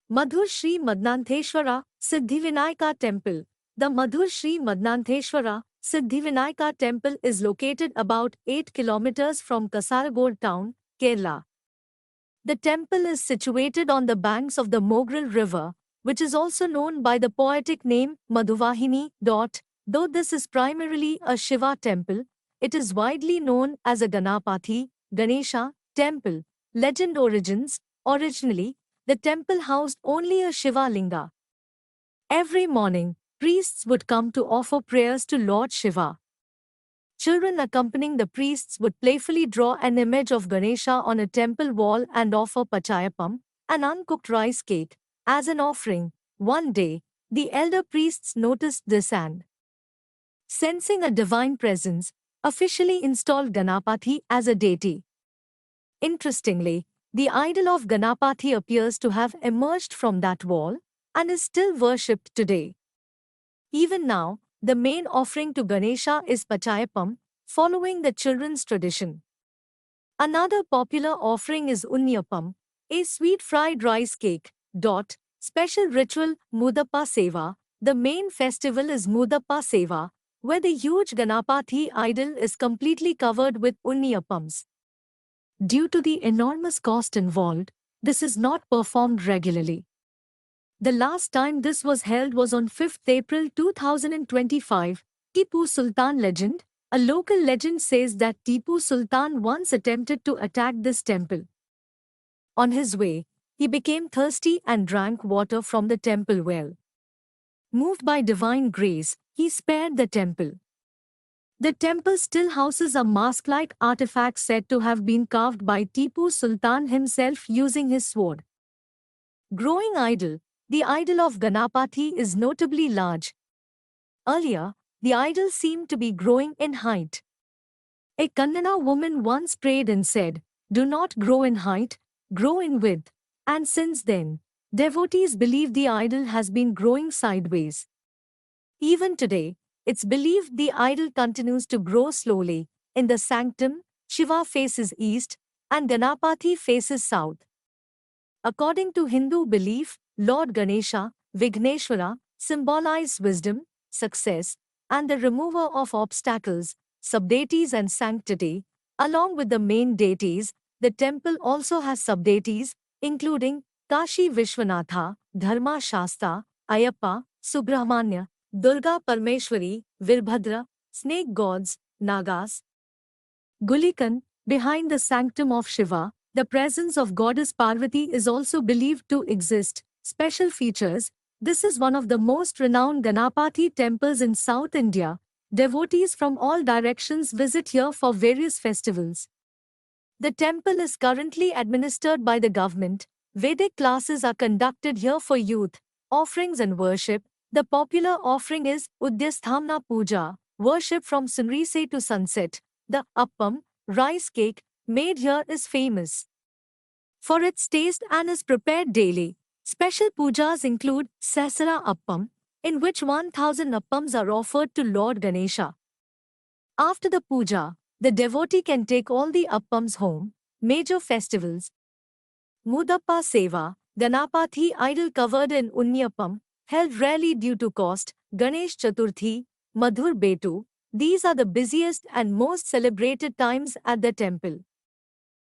Madhur Shri Madnantheshwara Siddhivinayaka Temple. The Madhur Shri Madnantheshwara Siddhivinayaka Temple is located about 8 kilometers from Kasaragod town, Kerala. The temple is situated on the banks of the Mogral River, which is also known by the poetic name Madhuvahini. Though this is primarily a Shiva temple, it is widely known as a Ganapati, Ganesha, temple. Legend origins. Originally, the temple housed only a Shiva linga. Every morning, priests would come to offer prayers to Lord Shiva. Children accompanying the priests would playfully draw an image of Ganesha on a temple wall and offer pachayapam, an uncooked rice cake, as an offering. One day, the elder priests noticed this and, sensing a divine presence, officially installed Ganapati as a deity. Interestingly, the idol of Ganapati appears to have emerged from that wall and is still worshipped today. Even now, the main offering to Ganesha is Pachayapam, following the children's tradition. Another popular offering is Unniyapam, a sweet fried rice cake. Special ritual Mudappa Seva. The main festival is Mudappa Seva, where the huge Ganapati idol is completely covered with Unniyapams. Due to the enormous cost involved, this is not performed regularly. The last time this was held was on 5th April 2025. Tipu Sultan legend. A local legend says that Tipu Sultan once attempted to attack this temple. On his way, he became thirsty and drank water from the temple well. Moved by divine grace, he spared the temple. The temple still houses a mask-like artifact said to have been carved by Tipu Sultan himself using his sword. Growing idol. The idol of Ganapati is notably large. Earlier, the idol seemed to be growing in height. A Kannada woman once prayed and said, "Do not grow in height, grow in width." And since then, devotees believe the idol has been growing sideways. Even today, it's believed the idol continues to grow slowly. In the sanctum, Shiva faces east and Ganapati faces south. According to Hindu belief, Lord Ganesha, Vigneshwara, symbolize wisdom, success, and the remover of obstacles, subdeities and sanctity. Along with the main deities, the temple also has subdeities, including Kashi Vishwanatha, Dharma Shasta, Ayappa, Subramanya, Durga Parmeshwari, Virbhadra, snake gods, Nagas. Gulikan, behind the sanctum of Shiva, the presence of goddess Parvati is also believed to exist. Special features. This is one of the most renowned Ganapati temples in South India. Devotees from all directions visit here for various festivals. The temple is currently administered by the government. Vedic classes are conducted here for youth, offerings and worship. The popular offering is Udyasthamna Puja, worship from sunrise to sunset. The appam, rice cake, made here is famous for its taste and is prepared daily. Special pujas include Sasara Appam, in which 1000 appams are offered to Lord Ganesha. After the puja, the devotee can take all the appams home. Major festivals. Mudappa Seva, Ganapati idol covered in Unniyappam, held rarely due to cost. Ganesh Chaturthi, Madhur Betu. These are the busiest and most celebrated times at the temple.